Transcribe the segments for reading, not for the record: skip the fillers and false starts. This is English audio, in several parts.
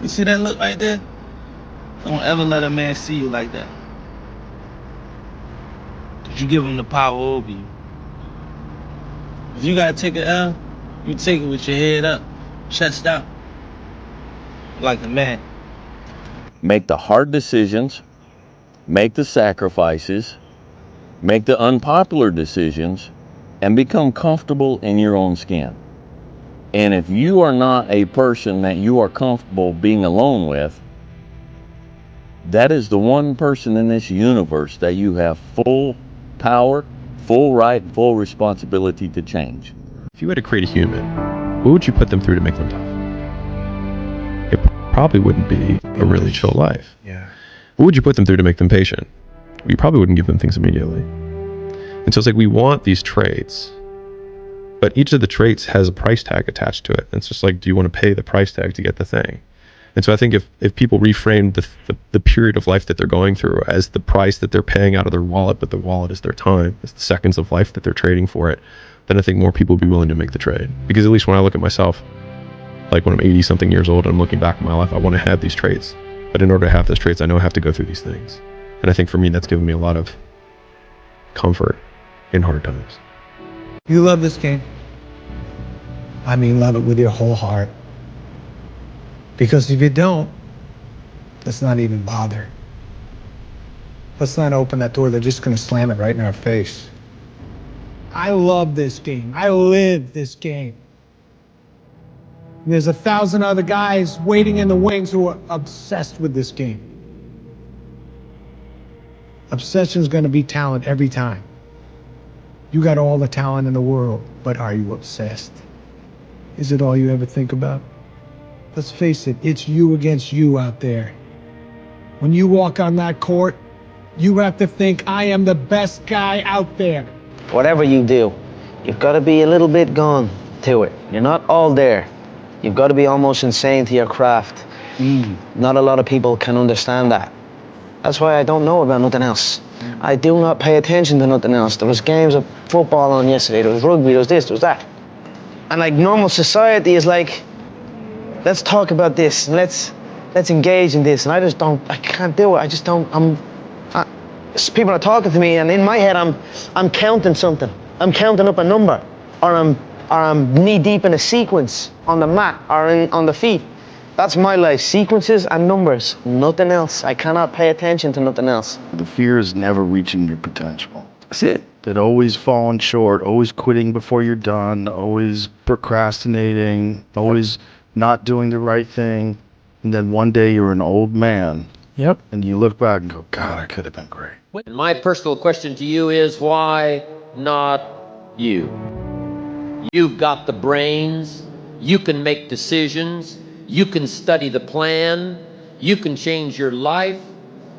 You see that look right there? Don't ever let a man see you like that. Cause you give him the power over you. If you gotta take an L, you take it with your head up, chest out, like a man. Make the hard decisions, make the sacrifices, make the unpopular decisions, and become comfortable in your own skin. And if you are not a person that you are comfortable being alone with, that is the one person in this universe that you have full power, full right, and full responsibility to change. If you had to create a human, what would you put them through to make them tough? It probably wouldn't be a really chill life. Yeah. What would you put them through to make them patient? You probably wouldn't give them things immediately. And so it's like we want these traits, but each of the traits has a price tag attached to it. And it's just like, do you want to pay the price tag to get the thing? And so I think if people reframe the period of life that they're going through as the price that they're paying out of their wallet, but the wallet is their time, it's the seconds of life that they're trading for it, then I think more people would be willing to make the trade. Because at least when I look at myself, like when I'm 80 something years old and I'm looking back at my life, I want to have these traits. But in order to have those traits, I know I have to go through these things. And I think for me, that's given me a lot of comfort in hard times. You love this game. I mean, love it with your whole heart. Because if you don't, let's not even bother. Let's not open that door. They're just going to slam it right in our face. I love this game. I live this game. There's 1,000 other guys waiting in the wings who are obsessed with this game. Obsession is going to be talent every time. You got all the talent in the world, but are you obsessed? Is it all you ever think about? Let's face it, it's you against you out there. When you walk on that court, you have to think, I am the best guy out there. Whatever you do, you've got to be a little bit gone to it. You're not all there. You've got to be almost insane to your craft. Not a lot of people can understand that. That's why I don't know about nothing else. I do not pay attention to nothing else. There was games of football on yesterday, there was rugby, there was this, there was that. And like normal society is like, let's talk about this, and let's engage in this, and I can't do it. I just don't, people are talking to me, and in my head, I'm counting something. I'm counting up a number, or I'm knee deep in a sequence on the mat, or on the feet. That's my life, sequences and numbers, nothing else. I cannot pay attention to nothing else. The fear is never reaching your potential. That's it. That always falling short, always quitting before you're done, always procrastinating, always not doing the right thing. And then one day you're an old man. Yep. And you look back and go, God, I could have been great. My personal question to you is, why not you? You've got the brains, you can make decisions, you can study the plan, you can change your life,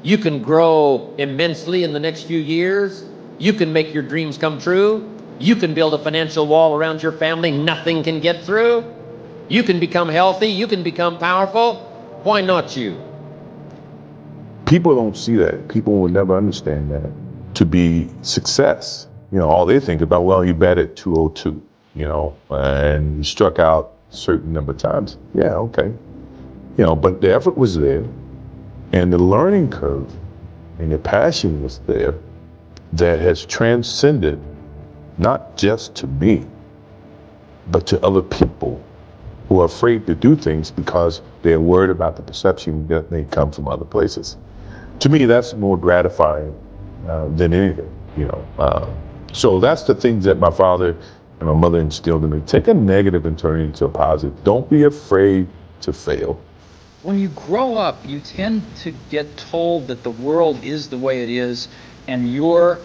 you can grow immensely in the next few years, you can make your dreams come true, you can build a financial wall around your family nothing can get through, you can become healthy, you can become powerful. Why not you? People don't see that. People will never understand that. To be success, all they think about, well, you batted 202, and you struck out a certain number of times. Yeah, okay. But the effort was there, and the learning curve and the passion was there that has transcended not just to me, but to other people who are afraid to do things because they're worried about the perception that may come from other places. To me, that's more gratifying than anything, So that's the things that my father and my mother instilled in me. Take a negative and turn it into a positive. Don't be afraid to fail. When you grow up, you tend to get told that the world is the way it is, and your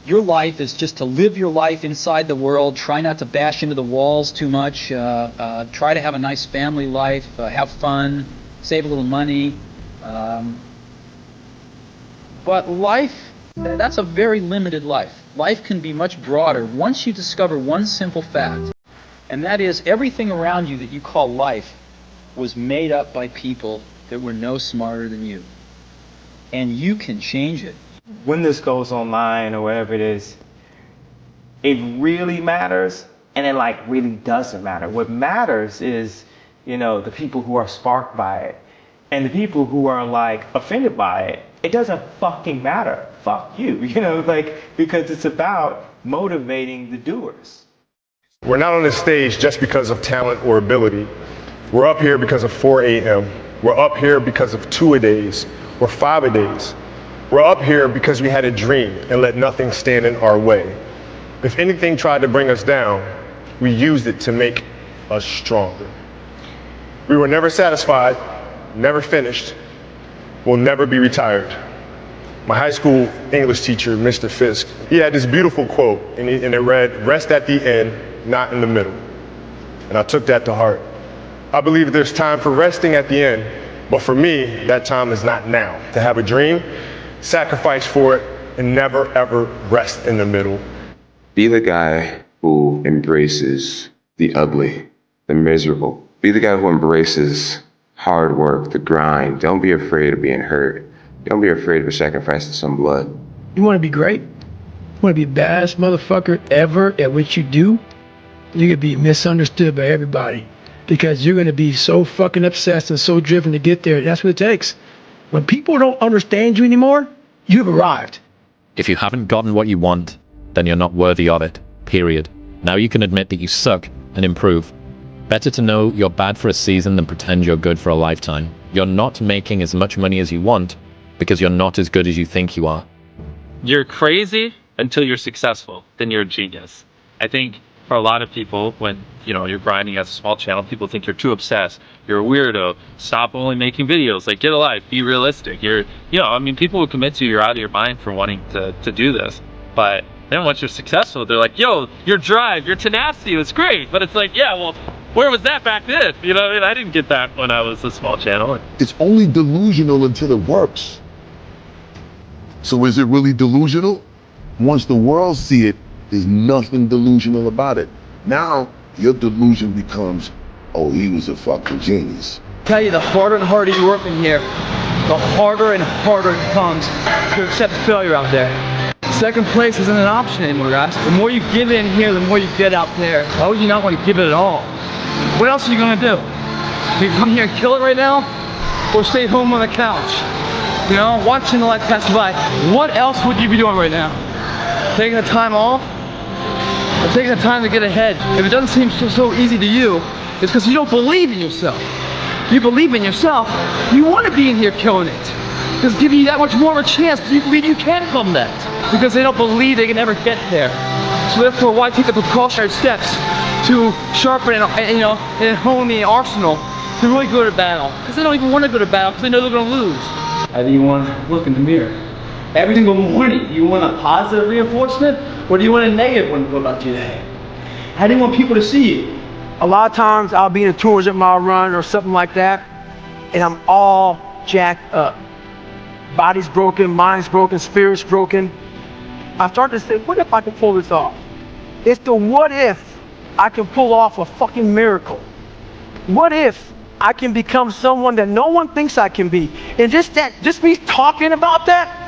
life is just to live your life inside the world, try not to bash into the walls too much, try to have a nice family life, have fun, save a little money. But life, that's a very limited life. Life can be much broader once you discover one simple fact, and that is everything around you that you call life was made up by people that were no smarter than you. And you can change it. When this goes online or wherever it is, it really matters, and it really doesn't matter. What matters is you know, the people who are sparked by it. And the people who are like offended by it, it doesn't fucking matter. Fuck you, you know, like, because it's about motivating the doers. We're not on this stage just because of talent or ability. We're up here because of 4 a.m. We're up here because of 2-a-days or 5-a-days. We're up here because we had a dream and let nothing stand in our way. If anything tried to bring us down, we used it to make us stronger. We were never satisfied, never finished, will never be retired. My high school English teacher, Mr. Fisk, he had this beautiful quote, and it read, "Rest at the end, not in the middle." And I took that to heart. I believe there's time for resting at the end, but for me, that time is not now. To have a dream, sacrifice for it, and never ever rest in the middle. Be the guy who embraces the ugly, the miserable. Be the guy who embraces hard work, the grind. Don't be afraid of being hurt. Don't be afraid of sacrificing some blood. You want to be great? You want to be the baddest motherfucker ever at what you do? You're going to be misunderstood by everybody because you're going to be so fucking obsessed and so driven to get there. That's what it takes. When people don't understand you anymore, you've arrived. If you haven't gotten what you want, then you're not worthy of it, period. Now you can admit that you suck and improve. Better to know you're bad for a season than pretend you're good for a lifetime. You're not making as much money as you want because you're not as good as you think you are. You're crazy until you're successful, then you're a genius. I think for a lot of people, when you're grinding as a small channel, people think you're too obsessed. You're a weirdo. Stop only making videos. Like, get a life. Be realistic. People will commit to you. You're out of your mind for wanting to do this. But then once you're successful, they're like, yo, your drive, your tenacity was great. But it's like, yeah, well, where was that back then? I didn't get that when I was a small channel. It's only delusional until it works. So is it really delusional? Once the world see it, there's nothing delusional about it. Now, your delusion becomes, oh, he was a fucking genius. Tell you, the harder and harder you work in here, the harder and harder it becomes to accept failure out there. Second place isn't an option anymore, guys. The more you give in here, the more you get out there. Why would you not want to give it at all? What else are you gonna do? You come here and kill it right now, or stay home on the couch? Watching the life pass by. What else would you be doing right now? Taking the time off? Or taking the time to get ahead? If it doesn't seem so easy to you, it's because you don't believe in yourself. You believe in yourself, you want to be in here killing it. Because giving you that much more of a chance, you believe you can come that. Because they don't believe they can ever get there. So therefore, why take the precautionary steps to sharpen and hone the arsenal to really go to battle? Because they don't even want to go to battle because they know they're going to lose. How do you want to look in the mirror? Every single morning, do you want a positive reinforcement or do you want a negative one about your day? How do you want people to see you? A lot of times I'll be in a tourism mile run or something like that, and I'm all jacked up. Body's broken, mind's broken, spirit's broken. I started to say, what if I can pull this off? It's the what if I can pull off a fucking miracle. What if I can become someone that no one thinks I can be? And just me talking about that,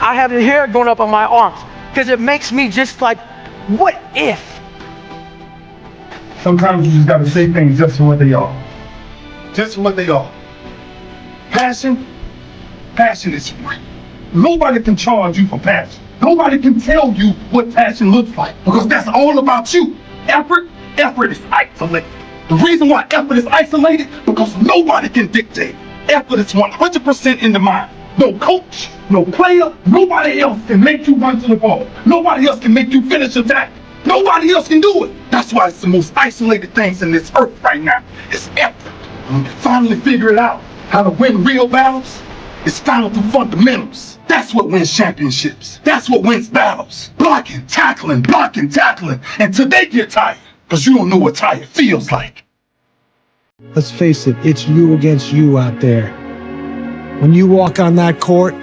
I have the hair going up on my arms because it makes me just like, what if? Sometimes you just gotta say things just for what they are. Just for what they are. Passion is free. Nobody can charge you for passion. Nobody can tell you what passion looks like because that's all about you. Effort is isolated. The reason why effort is isolated, because nobody can dictate. Effort is 100% in the mind. No coach, no player, nobody else can make you run to the ball. Nobody else can make you finish a tackle. Nobody else can do it. That's why it's the most isolated things in this earth right now. It's effort. When you finally figure it out, how to win real battles, it's found the fundamentals. That's what wins championships. That's what wins battles. Blocking, tackling, until they get tired. Because you don't know what tired feels like. Let's face it, it's you against you out there. When you walk on that court,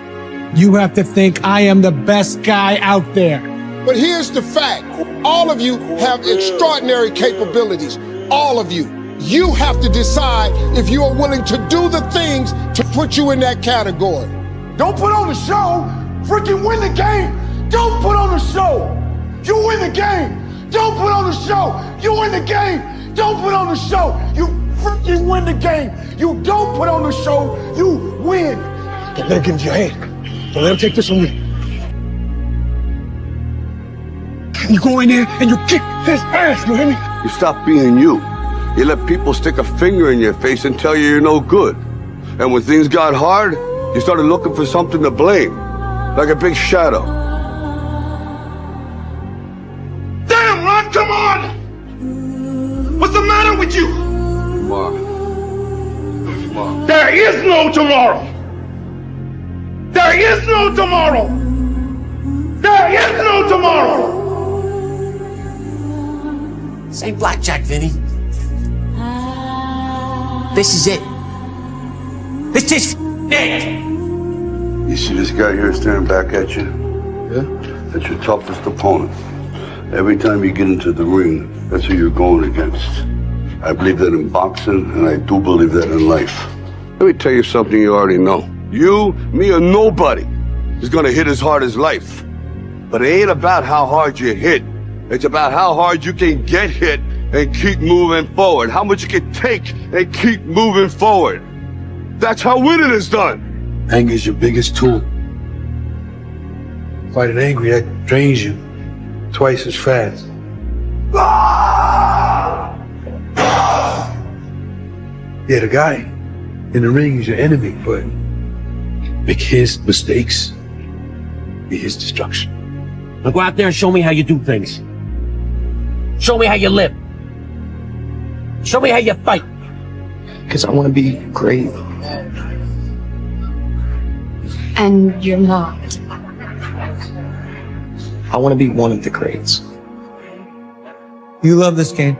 you have to think, I am the best guy out there. But here's the fact. All of you have extraordinary capabilities. All of you. You have to decide if you are willing to do the things to put you in that category. Don't put on the show. Freaking win the game. Don't put on the show. You win the game. Don't put on the show. You win the game. Don't put on the show. You freaking win the game. You don't put on the show, you win. Don't let him get into your head. Don't let him take this on you. You go in there and you kick his ass, you hear me? You stop being you. You let people stick a finger in your face and tell you you're no good. And when things got hard, you started looking for something to blame, like a big shadow. Damn, Ron, come on! What's the matter with you? Mark. There is no tomorrow. There is no tomorrow. There is no tomorrow. This ain't blackjack, Vinny. This is it. This is it. You see this guy here staring back at you? Yeah? That's your toughest opponent. Every time you get into the ring, that's who you're going against. I believe that in boxing, and I do believe that in life. Let me tell you something you already know. You, me, or nobody is gonna hit as hard as life. But it ain't about how hard you hit. It's about how hard you can get hit and keep moving forward. How much you can take and keep moving forward. That's how winning is done. Anger is your biggest tool. Fighting angry, that drains you twice as fast. Yeah, the guy in the ring is your enemy, but make his mistakes be his destruction. Now go out there and show me how you do things. Show me how you live. Show me how you fight. Because I want to be great. And you're not. I want to be one of the greats. You love this game.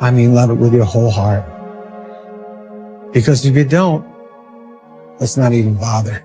I mean, love it with your whole heart. Because if you don't, let's not even bother.